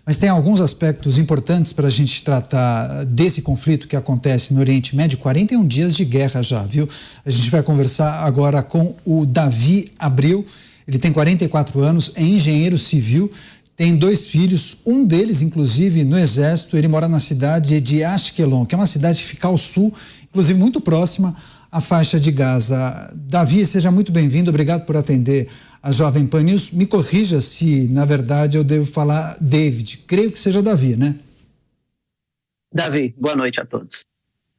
mas tem alguns aspectos importantes para a gente tratar desse conflito que acontece no Oriente Médio. 41 dias de guerra já, viu? A gente vai conversar agora com o Davi Abreu. Ele tem 44 anos, é engenheiro civil, tem 2 filhos, um deles, inclusive, no Exército. Ele mora na cidade de Ashkelon, que é uma cidade que fica ao sul, inclusive muito próxima à faixa de Gaza. Davi, seja muito bem-vindo, obrigado por atender a Jovem Pan News. Me corrija se, na verdade, eu devo falar David. Creio que seja Davi, né? Davi, boa noite a todos.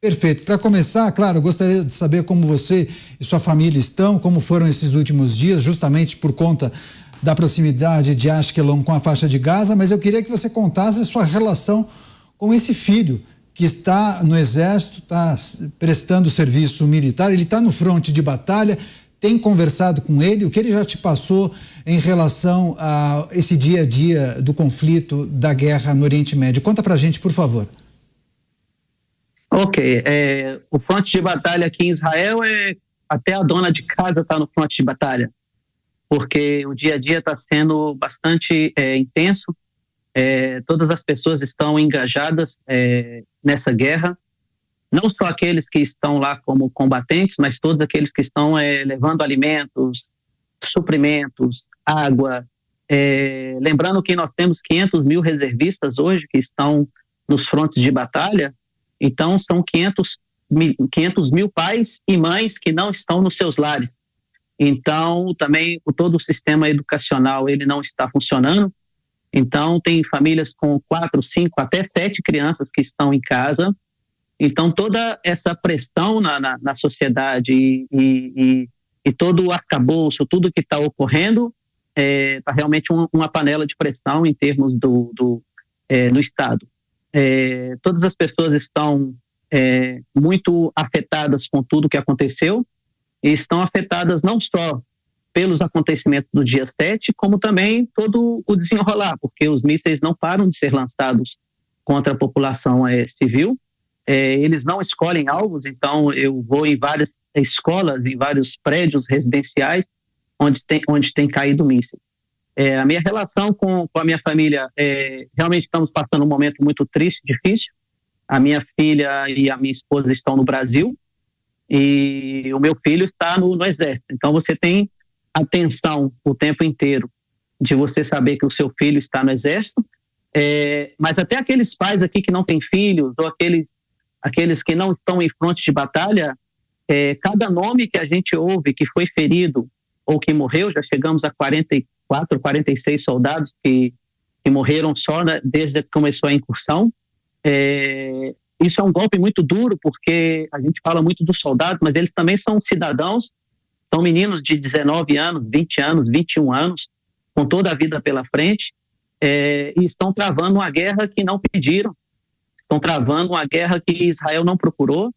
Perfeito. Para começar, claro, eu gostaria de saber como você e sua família estão, como foram esses últimos dias, justamente por conta da proximidade de Ashkelon com a faixa de Gaza, mas eu queria que você contasse a sua relação com esse filho que está no Exército, está prestando serviço militar, ele está no fronte de batalha. Tem conversado com ele? O que ele já te passou em relação a esse dia a dia do conflito, da guerra no Oriente Médio? Conta pra gente, por favor. Ok. O fronte de batalha aqui em Israel até a dona de casa está no fronte de batalha, porque o dia a dia está sendo bastante intenso. Todas as pessoas estão engajadas nessa guerra. Não só aqueles que estão lá como combatentes, mas todos aqueles que estão levando alimentos, suprimentos, água. Lembrando que nós temos 500 mil reservistas hoje que estão nos frontes de batalha, então são 500 mil pais e mães que não estão nos seus lares. Então, também todo o sistema educacional ele não está funcionando. Então, tem famílias com 4, 5, até 7 crianças que estão em casa. Então, toda essa pressão na sociedade e todo o arcabouço, tudo que está ocorrendo, está realmente uma panela de pressão em termos do Estado. Todas as pessoas estão muito afetadas com tudo que aconteceu e estão afetadas não só pelos acontecimentos do dia 7, como também todo o desenrolar, porque os mísseis não param de ser lançados contra a população civil. Eles não escolhem alvos, então eu vou em várias escolas, em vários prédios residenciais onde tem caído mísseis. A minha relação com a minha família, realmente estamos passando um momento muito triste, difícil. A minha filha e a minha esposa estão no Brasil e o meu filho está no Exército. Então você tem a tensão o tempo inteiro de você saber que o seu filho está no Exército, mas até aqueles pais aqui que não têm filhos ou aqueles que não estão em fronte de batalha, cada nome que a gente ouve que foi ferido ou que morreu, já chegamos a 44, 46 soldados que morreram só desde que começou a incursão. Isso é um golpe muito duro, porque a gente fala muito dos soldados, mas eles também são cidadãos, são meninos de 19 anos, 20 anos, 21 anos, com toda a vida pela frente, e estão travando uma guerra que não pediram. Estão travando uma guerra que Israel não procurou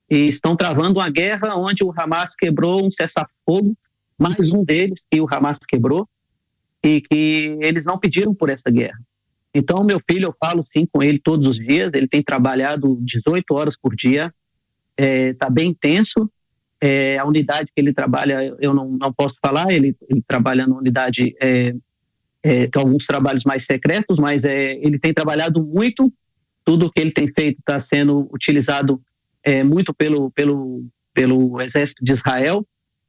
e estão travando uma guerra onde o Hamas quebrou um cessar-fogo, mais um deles que o Hamas quebrou, e que eles não pediram por essa guerra. Então, meu filho, eu falo sim com ele todos os dias, ele tem trabalhado 18 horas por dia, está bem intenso. A unidade que ele trabalha, eu não posso falar, ele trabalha na unidade, com alguns trabalhos mais secretos, mas ele tem trabalhado muito. Tudo o que ele tem feito está sendo utilizado muito pelo Exército de Israel,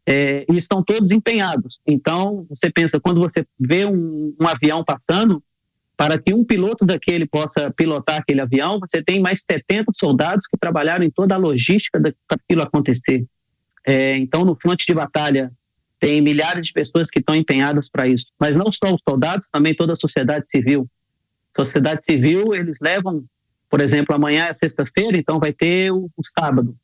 e estão todos empenhados. Então, você pensa, quando você vê um avião passando, para que um piloto daquele possa pilotar aquele avião, você tem mais 70 soldados que trabalharam em toda a logística daquilo acontecer. Então, no fronte de batalha, tem milhares de pessoas que estão empenhadas para isso. Mas não só os soldados, também toda a sociedade civil. Sociedade civil, eles levam, por exemplo, amanhã é sexta-feira, então vai ter o sábado.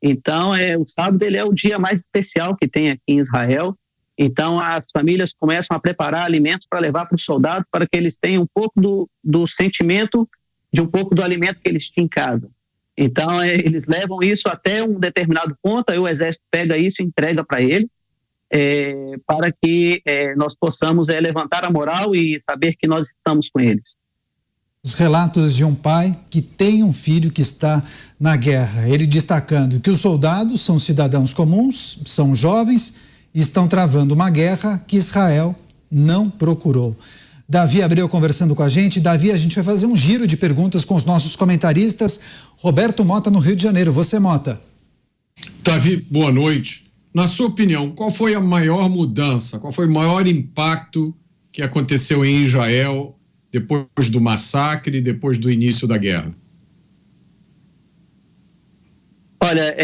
Então, o sábado ele é o dia mais especial que tem aqui em Israel. Então, as famílias começam a preparar alimentos para levar para os soldados, para que eles tenham um pouco do sentimento de um pouco do alimento que eles tinham em casa. Então, eles levam isso até um determinado ponto, aí o Exército pega isso e entrega para ele, para que nós possamos levantar a moral e saber que nós estamos com eles. Os relatos de um pai que tem um filho que está na guerra, ele destacando que os soldados são cidadãos comuns, são jovens e estão travando uma guerra que Israel não procurou. Davi Abreu conversando com a gente. Davi, a gente vai fazer um giro de perguntas com os nossos comentaristas. Roberto Mota, no Rio de Janeiro. Você, Mota. Davi, boa noite. Na sua opinião, qual foi a maior mudança, qual foi o maior impacto que aconteceu em Israel depois do massacre, depois do início da guerra? Olha,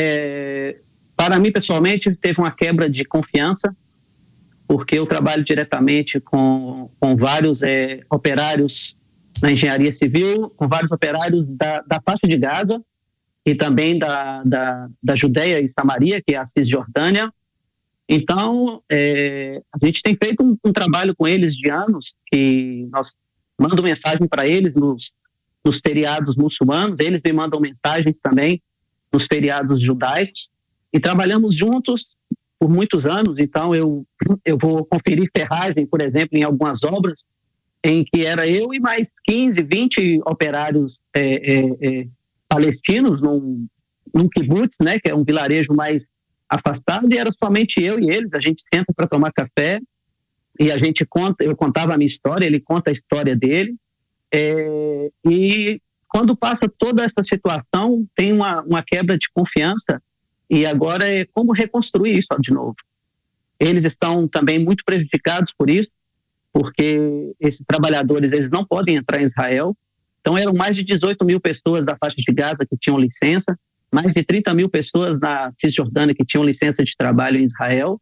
para mim, pessoalmente, teve uma quebra de confiança, porque eu trabalho diretamente com vários operários na engenharia civil, com vários operários da faixa de Gaza e também da Judeia e Samaria, que é a Cisjordânia. Então, a gente tem feito um trabalho com eles de anos, que nós mandamos mensagem para eles nos feriados muçulmanos, eles me mandam mensagens também nos feriados judaicos, e trabalhamos juntos por muitos anos. Então eu vou conferir ferragem, por exemplo, em algumas obras em que era eu e mais 15, 20 operários palestinos num kibbutz, né, que é um vilarejo mais afastado, e era somente eu e eles. A gente senta para tomar café e eu contava a minha história, ele conta a história dele, e quando passa toda essa situação, tem uma quebra de confiança, e agora é como reconstruir isso de novo. Eles estão também muito prejudicados por isso, porque esses trabalhadores, eles não podem entrar em Israel. Então eram mais de 18 mil pessoas da faixa de Gaza que tinham licença, mais de 30 mil pessoas na Cisjordânia que tinham licença de trabalho em Israel,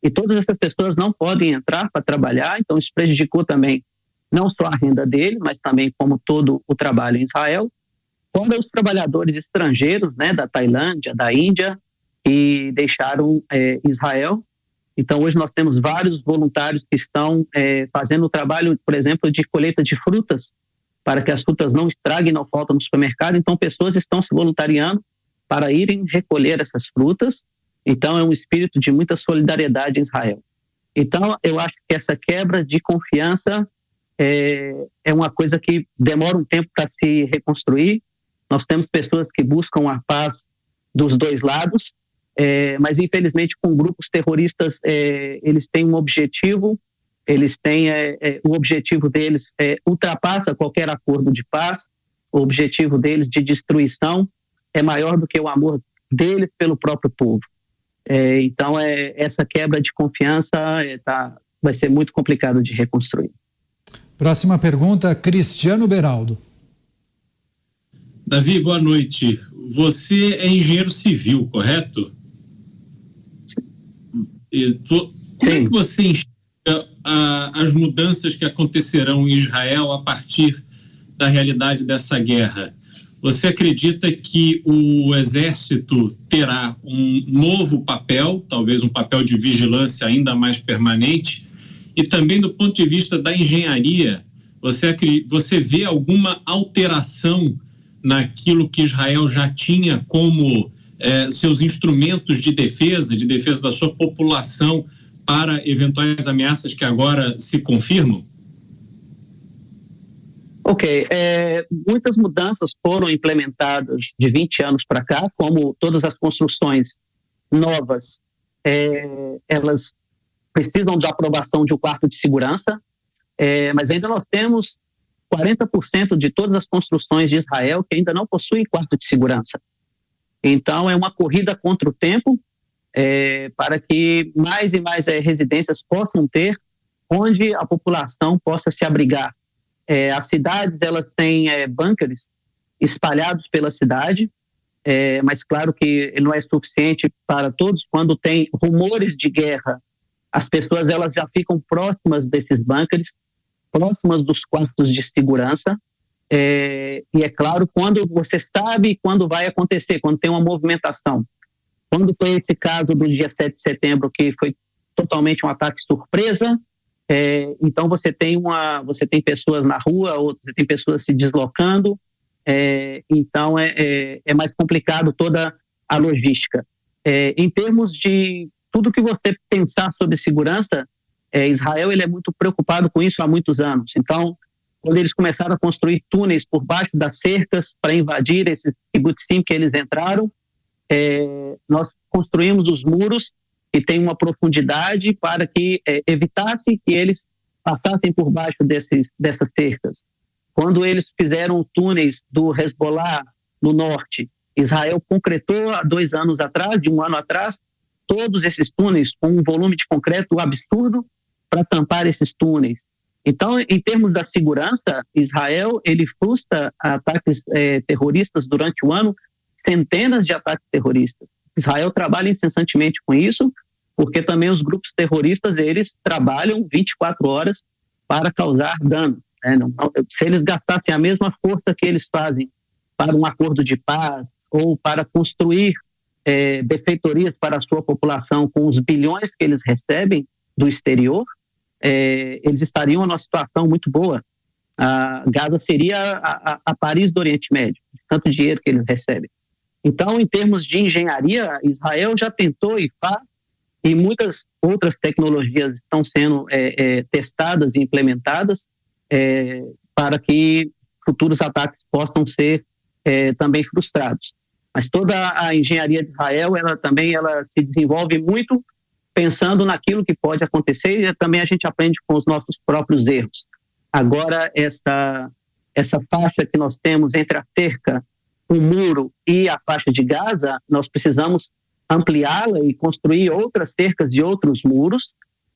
e todas essas pessoas não podem entrar para trabalhar. Então isso prejudicou também não só a renda dele, mas também como todo o trabalho em Israel. Fora os trabalhadores estrangeiros, né, da Tailândia, da Índia, que deixaram Israel. Então hoje nós temos vários voluntários que estão fazendo o trabalho, por exemplo, de colheita de frutas, para que as frutas não estraguem, não faltem no supermercado. Então pessoas estão se voluntariando para irem recolher essas frutas. Então é um espírito de muita solidariedade em Israel. Então eu acho que essa quebra de confiança é uma coisa que demora um tempo para se reconstruir. Nós temos pessoas que buscam a paz dos dois lados, mas infelizmente com grupos terroristas, eles têm um objetivo, o objetivo deles ultrapassa qualquer acordo de paz. O objetivo deles de destruição é maior do que o amor deles pelo próprio povo. Então essa quebra de confiança vai ser muito complicado de reconstruir. Próxima pergunta, Cristiano Beraldo. Davi, boa noite. Você é engenheiro civil, correto? Como é que você enxerga as mudanças que acontecerão em Israel a partir da realidade dessa guerra? Você acredita que o exército terá um novo papel, talvez um papel de vigilância ainda mais permanente? E também do ponto de vista da engenharia, você vê alguma alteração naquilo que Israel já tinha como seus instrumentos de defesa da sua população para eventuais ameaças que agora se confirmam? Ok, muitas mudanças foram implementadas de 20 anos para cá, como todas as construções novas, elas precisam de aprovação de um quarto de segurança, mas ainda nós temos 40% de todas as construções de Israel que ainda não possuem quarto de segurança. Então é uma corrida contra o tempo, para que mais e mais residências possam ter onde a população possa se abrigar. As cidades, elas têm bunkers espalhados pela cidade, mas claro que não é suficiente para todos. Quando tem rumores de guerra, as pessoas elas já ficam próximas desses bunkers, próximas dos quartos de segurança, e é claro, quando você sabe quando vai acontecer, quando tem uma movimentação. Quando foi esse caso do dia 7 de setembro, que foi totalmente um ataque surpresa, então você tem pessoas na rua, ou você tem pessoas se deslocando, então é mais complicado toda a logística. Em termos de tudo que você pensar sobre segurança, Israel ele é muito preocupado com isso há muitos anos. Então, quando eles começaram a construir túneis por baixo das cercas para invadir esses kibbutzim que eles entraram, nós construímos os muros que têm uma profundidade para que evitasse que eles passassem por baixo dessas cercas. Quando eles fizeram túneis do Hezbollah no norte, Israel concretou há 2 anos atrás, de 1 ano atrás, todos esses túneis com um volume de concreto absurdo para tampar esses túneis. Então, em termos da segurança, Israel ele frustra ataques terroristas durante o ano, centenas de ataques terroristas. Israel trabalha incessantemente com isso, porque também os grupos terroristas eles trabalham 24 horas para causar dano. Se eles gastassem a mesma força que eles fazem para um acordo de paz ou para construir benfeitorias para a sua população com os bilhões que eles recebem do exterior, eles estariam numa situação muito boa. A Gaza seria a Paris do Oriente Médio, de tanto dinheiro que eles recebem. Então, em termos de engenharia, Israel já tentou e faz, e muitas outras tecnologias estão sendo testadas e implementadas para que futuros ataques possam ser também frustrados. Mas toda a engenharia de Israel, ela se desenvolve muito pensando naquilo que pode acontecer, e também a gente aprende com os nossos próprios erros. Agora, essa faixa que nós temos entre a cerca, o muro e a faixa de Gaza, nós precisamos ampliá-la e construir outras cercas de outros muros,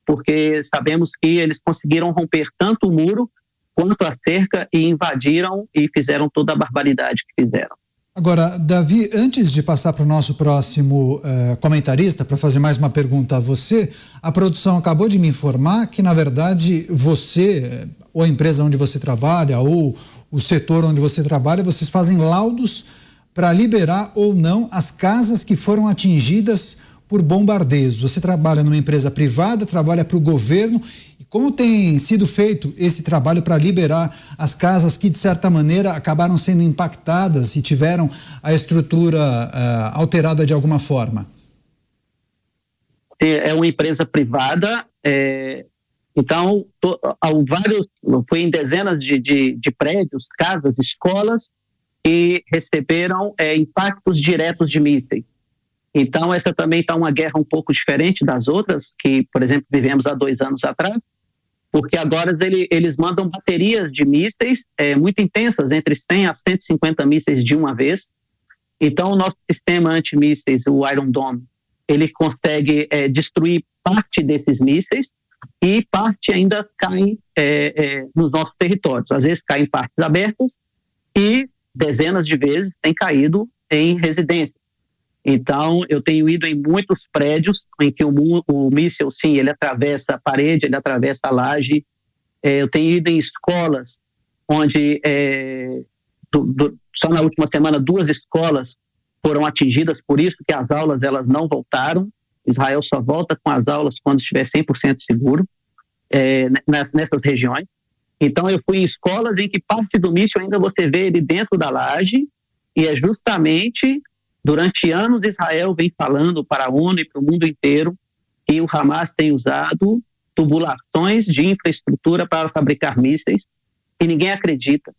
porque sabemos que eles conseguiram romper tanto o muro quanto a cerca e invadiram e fizeram toda a barbaridade que fizeram. Agora, Davi, antes de passar para o nosso próximo comentarista, para fazer mais uma pergunta a você, a produção acabou de me informar que, na verdade, você, ou a empresa onde você trabalha, ou o setor onde você trabalha, vocês fazem laudos para liberar ou não as casas que foram atingidas por bombardeios. Você trabalha numa empresa privada, trabalha para o governo. E como tem sido feito esse trabalho para liberar as casas que, de certa maneira, acabaram sendo impactadas e tiveram a estrutura alterada de alguma forma? É uma empresa privada, então foi em dezenas de prédios, casas, escolas que receberam impactos diretos de mísseis. Então, essa também está uma guerra um pouco diferente das outras, que, por exemplo, vivemos há 2 anos atrás, porque agora eles mandam baterias de mísseis muito intensas, entre 100 a 150 mísseis de uma vez. Então, o nosso sistema antimísseis, o Iron Dome, ele consegue destruir parte desses mísseis e parte ainda cai nos nossos territórios. Às vezes cai em partes abertas e dezenas de vezes tem caído em residências. Então, eu tenho ido em muitos prédios em que o míssil, sim, ele atravessa a parede, ele atravessa a laje. Eu tenho ido em escolas onde, só na última semana, 2 escolas foram atingidas, por isso que as aulas elas não voltaram. Israel só volta com as aulas quando estiver 100% seguro nessas regiões. Então, eu fui em escolas em que parte do míssil ainda você vê ele dentro da laje, e é justamente... Durante anos, Israel vem falando para a ONU e para o mundo inteiro que o Hamas tem usado tubulações de infraestrutura para fabricar mísseis e ninguém acredita.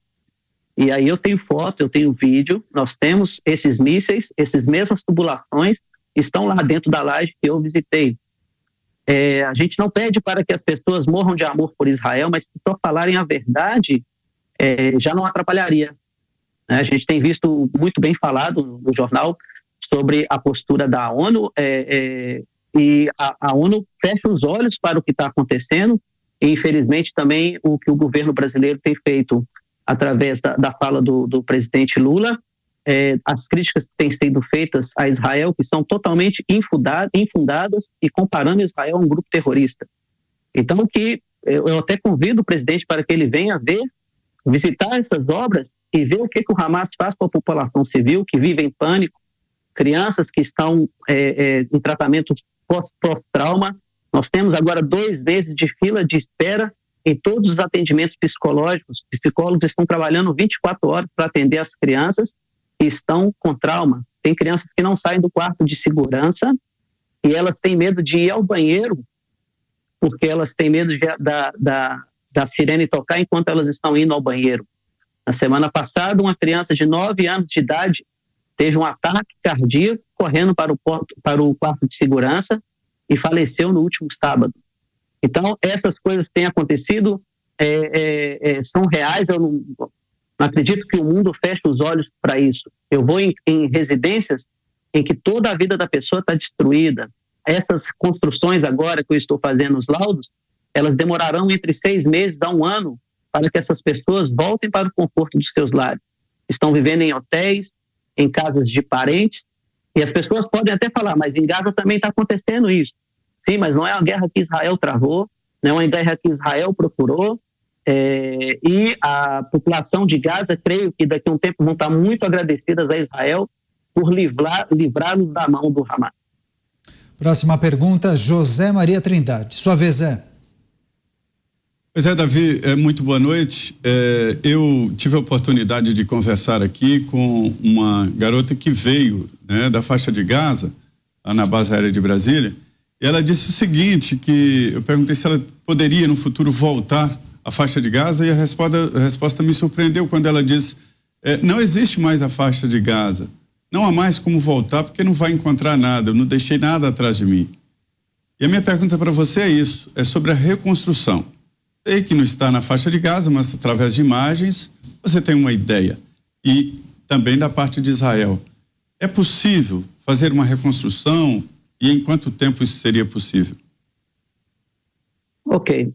E aí eu tenho foto, eu tenho vídeo, nós temos esses mísseis, essas mesmas tubulações estão lá dentro da laje que eu visitei. A gente não pede para que as pessoas morram de amor por Israel, mas se só falarem a verdade, já não atrapalharia. A gente tem visto muito bem falado no jornal sobre a postura da ONU, e a ONU fecha os olhos para o que está acontecendo, e infelizmente também o que o governo brasileiro tem feito através da fala do presidente Lula, as críticas que têm sido feitas a Israel, que são totalmente infundadas e comparando Israel a um grupo terrorista. Então, eu até convido o presidente para que ele venha visitar essas obras e ver o que o Hamas faz com a população civil que vive em pânico, crianças que estão em tratamento pós-trauma. Nós temos agora 2 meses de fila de espera em todos os atendimentos psicológicos. Os psicólogos estão trabalhando 24 horas para atender as crianças que estão com trauma. Tem crianças que não saem do quarto de segurança e elas têm medo de ir ao banheiro porque elas têm medo da sirene tocar enquanto elas estão indo ao banheiro. Na semana passada, uma criança de 9 anos de idade teve um ataque cardíaco correndo para o quarto de segurança e faleceu no último sábado. Então, essas coisas têm acontecido, são reais. Eu não acredito que o mundo feche os olhos para isso. Eu vou em residências em que toda a vida da pessoa está destruída. Essas construções agora que eu estou fazendo os laudos, elas demorarão entre 6 meses a 1 ano para que essas pessoas voltem para o conforto dos seus lares. Estão vivendo em hotéis, em casas de parentes, e as pessoas podem até falar, mas em Gaza também está acontecendo isso. Sim, mas não é uma guerra que Israel travou, não é uma guerra que Israel procurou, e a população de Gaza, creio que daqui a um tempo vão estar muito agradecidas a Israel por livrá-los da mão do Hamas. Próxima pergunta, José Maria Trindade. Sua vez, Zé. Pois é, Davi, muito boa noite. Eu tive a oportunidade de conversar aqui com uma garota que veio, né, da faixa de Gaza, lá na base aérea de Brasília, e ela disse o seguinte, que eu perguntei se ela poderia no futuro voltar à faixa de Gaza, e a resposta me surpreendeu quando ela disse, não existe mais a faixa de Gaza, não há mais como voltar porque não vai encontrar nada, eu não deixei nada atrás de mim. E a minha pergunta para você é isso, é sobre a reconstrução. Sei que não está na faixa de Gaza, mas através de imagens você tem uma ideia. E também da parte de Israel. É possível fazer uma reconstrução e em quanto tempo isso seria possível? Ok.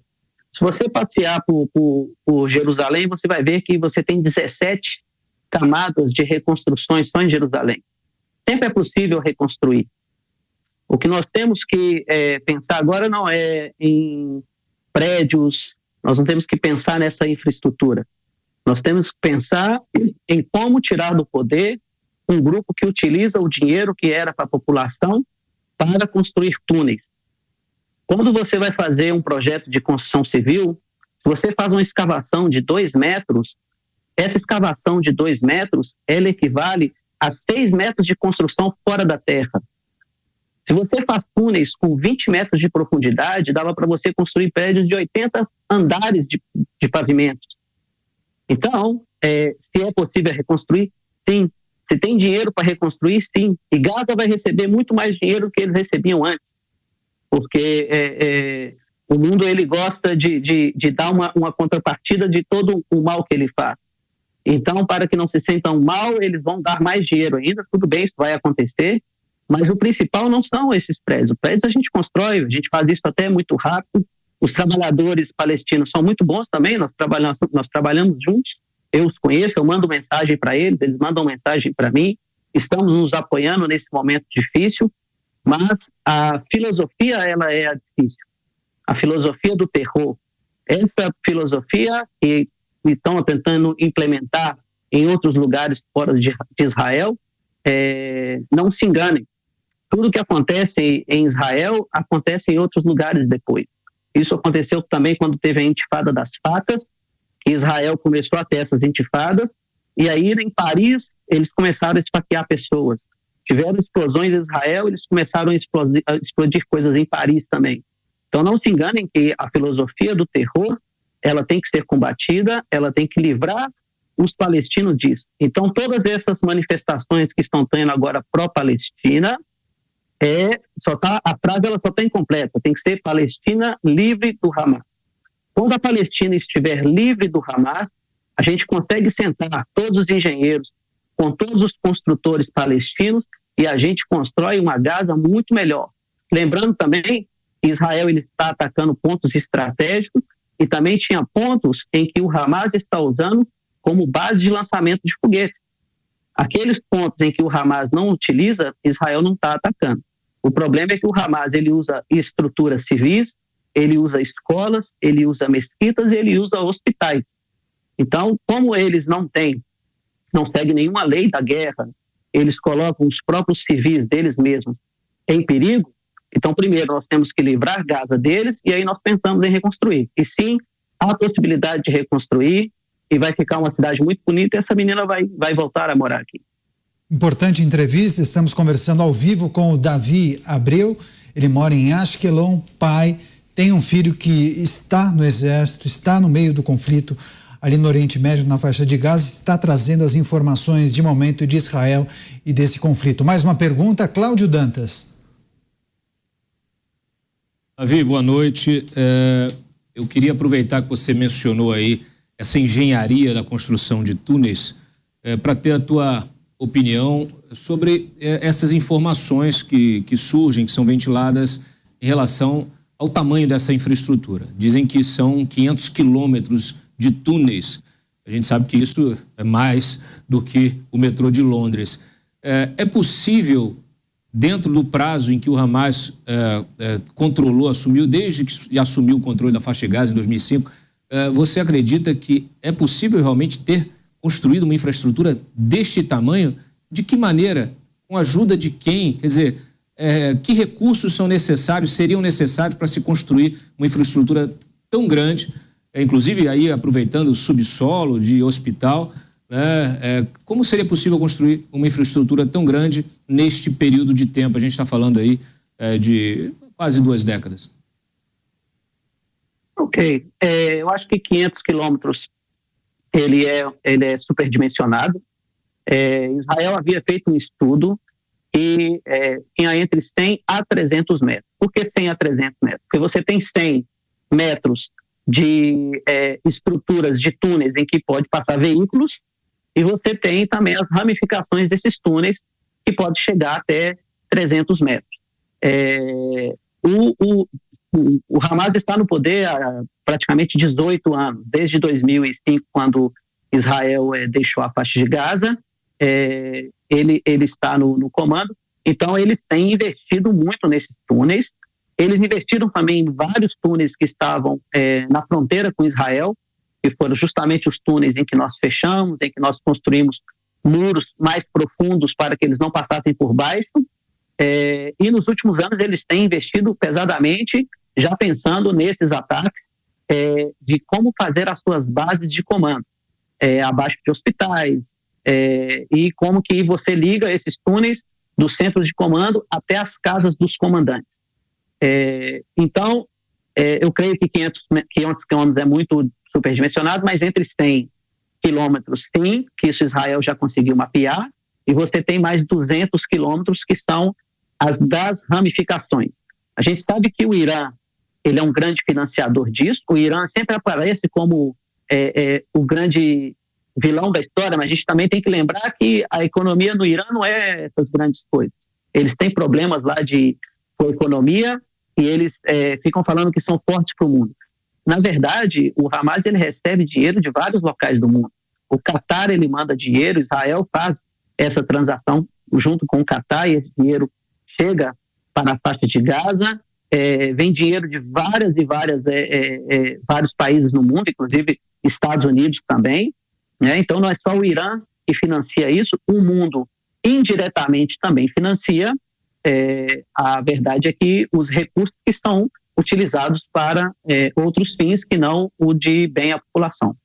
Se você passear por Jerusalém, você vai ver que você tem 17 camadas de reconstruções só em Jerusalém. Sempre é possível reconstruir. O que nós temos que pensar agora não é em prédios, nós não temos que pensar nessa infraestrutura. Nós temos que pensar em como tirar do poder um grupo que utiliza o dinheiro que era para a população para construir túneis. Quando você vai fazer um projeto de construção civil, se você faz uma escavação de 2 metros, essa escavação de 2 metros, ela equivale a 6 metros de construção fora da terra. Se você faz túneis com 20 metros de profundidade, dava para você construir prédios de 80 andares de pavimentos. Então, se é possível reconstruir, sim. Se tem dinheiro para reconstruir, sim. E Gaza vai receber muito mais dinheiro do que eles recebiam antes. Porque o mundo ele gosta de dar uma contrapartida de todo o mal que ele faz. Então, para que não se sentam mal, eles vão dar mais dinheiro ainda. Tudo bem, isso vai acontecer. Mas o principal não são esses prédios. Os prédios a gente constrói, a gente faz isso até muito rápido. Os trabalhadores palestinos são muito bons também, nós trabalhamos juntos. Eu os conheço, eu mando mensagem para eles, eles mandam mensagem para mim. Estamos nos apoiando nesse momento difícil, mas a filosofia, ela é a difícil. A filosofia do terror. Essa filosofia que estão tentando implementar em outros lugares fora de Israel, não se enganem. Tudo que acontece em Israel acontece em outros lugares depois. Isso aconteceu também quando teve a intifada das facas, que Israel começou a ter essas intifadas, e aí em Paris eles começaram a esfaquear pessoas. Tiveram explosões em Israel, eles começaram a explodir coisas em Paris também. Então não se enganem que a filosofia do terror, ela tem que ser combatida, ela tem que livrar os palestinos disso. Então todas essas manifestações que estão tendo agora pró-Palestina, a frase ela só está incompleta, tem que ser Palestina livre do Hamas. Quando a Palestina estiver livre do Hamas, a gente consegue sentar todos os engenheiros com todos os construtores palestinos e a gente constrói uma Gaza muito melhor. Lembrando também que Israel ele está atacando pontos estratégicos e também tinha pontos em que o Hamas está usando como base de lançamento de foguetes. Aqueles pontos em que o Hamas não utiliza, Israel não está atacando. O problema é que o Hamas ele usa estruturas civis, ele usa escolas, ele usa mesquitas e ele usa hospitais. Então, como eles não seguem nenhuma lei da guerra, eles colocam os próprios civis deles mesmos em perigo. Então, primeiro, nós temos que livrar Gaza deles e aí nós pensamos em reconstruir. E sim, há a possibilidade de reconstruir e vai ficar uma cidade muito bonita e essa menina vai voltar a morar aqui. Importante entrevista, estamos conversando ao vivo com o Davi Abreu. Ele mora em Ashkelon, pai, tem um filho que está no exército, está no meio do conflito ali no Oriente Médio, na faixa de Gaza, está trazendo as informações de momento de Israel e desse conflito. Mais uma pergunta, Cláudio Dantas. Davi, boa noite. Eu queria aproveitar que você mencionou aí essa engenharia da construção de túneis para ter a tua opinião sobre essas informações que surgem, que são ventiladas em relação ao tamanho dessa infraestrutura. Dizem que são 500 quilômetros de túneis. A gente sabe que isso é mais do que o metrô de Londres. É possível, dentro do prazo em que o Hamas controlou, assumiu, desde que assumiu o controle da faixa de Gaza em 2005, você acredita que é possível realmente ter construído uma infraestrutura deste tamanho? De que maneira? Com a ajuda de quem? Quer dizer, que recursos seriam necessários para se construir uma infraestrutura tão grande, inclusive aí aproveitando o subsolo de hospital, né? Como seria possível construir uma infraestrutura tão grande neste período de tempo? A gente está falando aí de quase 2 décadas. Ok. Eu acho que 500 quilômetros ele é superdimensionado. Israel havia feito um estudo e tinha entre 100 a 300 metros. Por que 100 a 300 metros? Porque você tem 100 metros de estruturas de túneis em que pode passar veículos e você tem também as ramificações desses túneis que pode chegar até 300 metros. O Hamas está no poder há praticamente 18 anos, desde 2005, quando Israel deixou a faixa de Gaza. Ele está no comando, então eles têm investido muito nesses túneis. Eles investiram também em vários túneis que estavam na fronteira com Israel, que foram justamente os túneis em que nós fechamos, em que nós construímos muros mais profundos para que eles não passassem por baixo. E nos últimos anos eles têm investido pesadamente, já pensando nesses ataques, de como fazer as suas bases de comando, abaixo de hospitais, e como que você liga esses túneis dos centros de comando até as casas dos comandantes. Então, eu creio que 500 quilômetros é muito superdimensionado, mas entre 100 quilômetros, sim, que isso Israel já conseguiu mapear, e você tem mais 200 quilômetros que são as das ramificações. A gente sabe que o Irã, ele é um grande financiador disso. O Irã sempre aparece como o grande vilão da história, mas a gente também tem que lembrar que a economia no Irã não é essas grandes coisas. Eles têm problemas lá com a economia e eles ficam falando que são fortes para o mundo. Na verdade, o Hamas ele recebe dinheiro de vários locais do mundo. O Catar ele manda dinheiro, Israel faz essa transação junto com o Catar e esse dinheiro chega para a faixa de Gaza. Vem dinheiro de vários países no mundo, inclusive Estados Unidos também, né? Então não é só o Irã que financia isso, o mundo indiretamente também financia. A verdade é que os recursos que são utilizados para outros fins que não o de bem à população.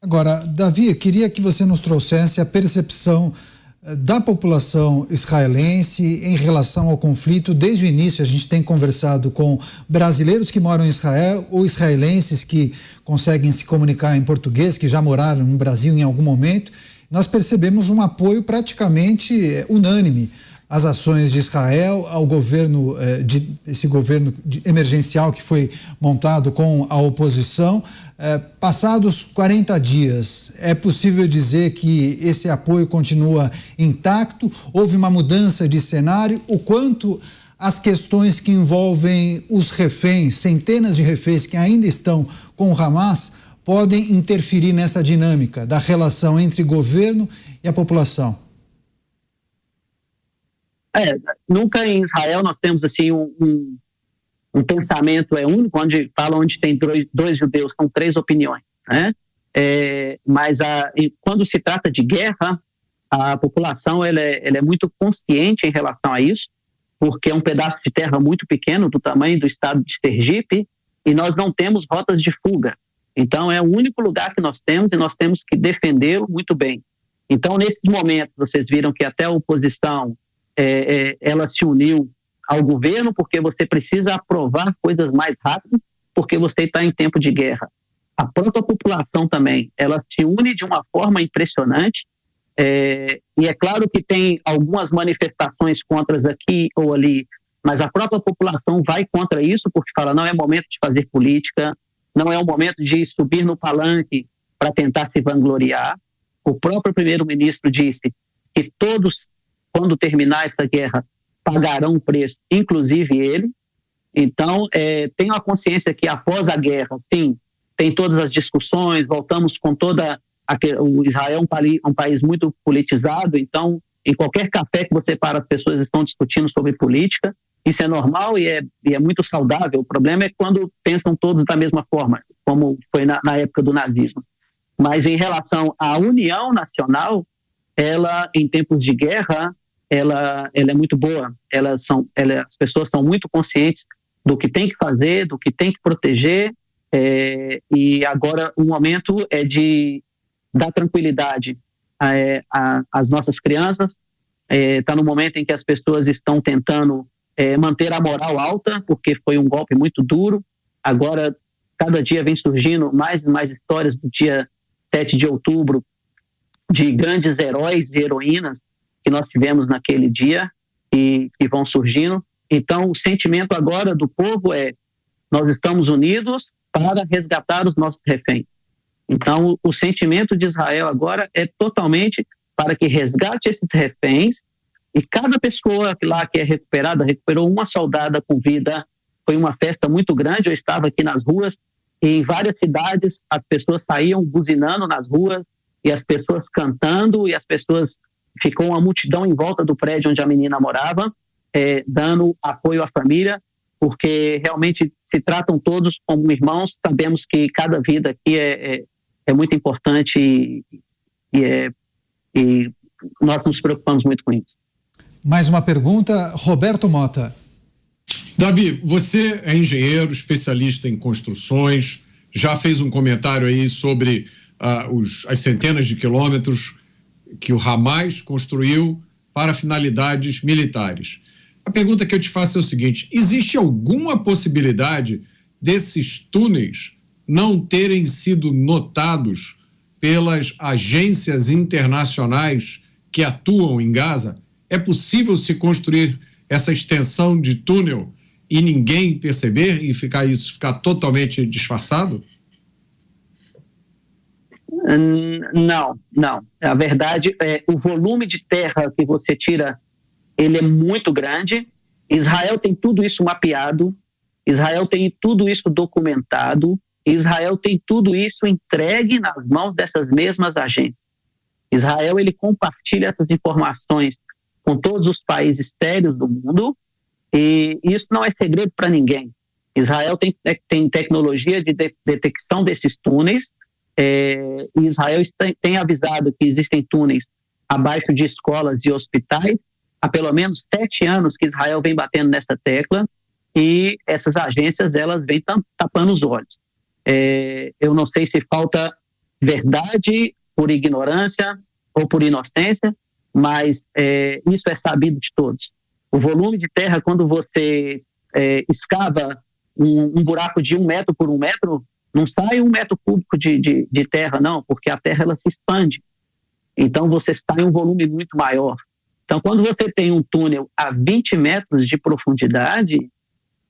Agora, Davi, eu queria que você nos trouxesse a percepção da população israelense em relação ao conflito. Desde o início a gente tem conversado com brasileiros que moram em Israel ou israelenses que conseguem se comunicar em português, que já moraram no Brasil em algum momento. Nós percebemos um apoio praticamente unânime às ações de Israel, ao governo, esse governo emergencial que foi montado com a oposição. Passados 40 dias, é possível dizer que esse apoio continua intacto? Houve uma mudança de cenário? O quanto as questões que envolvem os reféns, centenas de reféns que ainda estão com o Hamas, podem interferir nessa dinâmica da relação entre governo e a população? Nunca em Israel nós temos assim um pensamento único, onde tem dois judeus, são 3 opiniões, né? Mas quando se trata de guerra, a população ela é muito consciente em relação a isso, porque é um pedaço de terra muito pequeno, do tamanho do estado de Sergipe, e nós não temos rotas de fuga. Então é o único lugar que nós temos e nós temos que defendê-lo muito bem. Então nesses momentos vocês viram que até a oposição ela se uniu ao governo, porque você precisa aprovar coisas mais rápido, porque você está em tempo de guerra. A própria população também, ela se une de uma forma impressionante, e é claro que tem algumas manifestações contras aqui ou ali, mas a própria população vai contra isso, porque fala, não é momento de fazer política, não é o momento de subir no palanque para tentar se vangloriar. O próprio primeiro-ministro disse que todos, quando terminar essa guerra, pagarão o preço, inclusive ele. Então, tenho a consciência que após a guerra, sim, tem todas as discussões, voltamos com toda... O Israel é um país muito politizado, então, em qualquer café que você para, as pessoas estão discutindo sobre política. Isso é normal e é muito saudável. O problema é quando pensam todos da mesma forma, como foi na época do nazismo. Mas em relação à união nacional, ela, em tempos de guerra, ela é muito boa. As pessoas são muito conscientes do que tem que fazer, do que tem que proteger, e agora o momento é de dar tranquilidade às nossas crianças. Está no momento em que as pessoas estão tentando manter a moral alta, porque foi um golpe muito duro. Agora, cada dia vem surgindo mais e mais histórias do dia 7 de outubro, de grandes heróis e heroínas que nós tivemos naquele dia e que vão surgindo. Então, o sentimento agora do povo é: nós estamos unidos para resgatar os nossos reféns. Então, o sentimento de Israel agora é totalmente para que resgate esses reféns, e cada pessoa que é recuperada, recuperou uma soldada com vida. Foi uma festa muito grande. Eu estava aqui nas ruas e em várias cidades as pessoas saíam buzinando nas ruas e as pessoas cantando, e as pessoas, ficou uma multidão em volta do prédio onde a menina morava, dando apoio à família, porque realmente se tratam todos como irmãos. Sabemos que cada vida aqui é muito importante e nós nos preocupamos muito com isso. Mais uma pergunta, Roberto Mota. Davi, você é engenheiro, especialista em construções, já fez um comentário aí sobre as centenas de quilômetros que o Hamas construiu para finalidades militares. A pergunta que eu te faço é o seguinte: existe alguma possibilidade desses túneis não terem sido notados pelas agências internacionais que atuam em Gaza? É possível se construir essa extensão de túnel e ninguém perceber e ficar totalmente disfarçado? Não. A verdade é o volume de terra que você tira, ele é muito grande. Israel tem tudo isso mapeado, Israel tem tudo isso documentado, Israel tem tudo isso entregue nas mãos dessas mesmas agências. Israel, ele compartilha essas informações com todos os países sérios do mundo, e isso não é segredo para ninguém. Israel tem tecnologia de detecção desses túneis, e Israel tem avisado que existem túneis abaixo de escolas e hospitais. Há pelo menos 7 anos que Israel vem batendo nessa tecla, e essas agências, elas vêm tapando os olhos. Eu não sei se falta verdade por ignorância ou por inocência, mas isso é sabido de todos. O volume de terra, quando você escava um buraco de 1 metro por 1 metro, não sai 1 metro cúbico de terra, não, porque a terra, ela se expande. Então você está em um volume muito maior. Então, quando você tem um túnel a 20 metros de profundidade,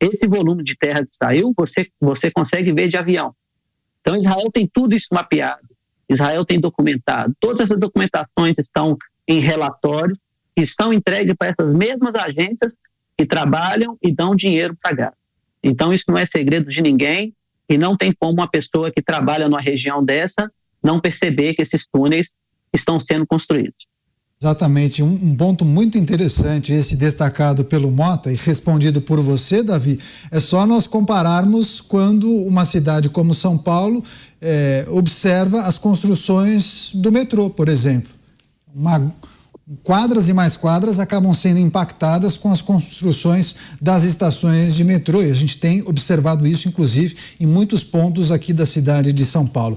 esse volume de terra que saiu, você consegue ver de avião. Então, Israel tem tudo isso mapeado, Israel tem documentado. Todas essas documentações estão em relatórios que estão entregues para essas mesmas agências que trabalham e dão dinheiro para Gaza. Então, isso não é segredo de ninguém, e não tem como uma pessoa que trabalha numa região dessa não perceber que esses túneis estão sendo construídos. Exatamente, um ponto muito interessante, esse destacado pelo Mota e respondido por você, Davi, é só nós compararmos quando uma cidade como São Paulo observa as construções do metrô, por exemplo. Quadras e mais quadras acabam sendo impactadas com as construções das estações de metrô, e a gente tem observado isso, inclusive, em muitos pontos aqui da cidade de São Paulo.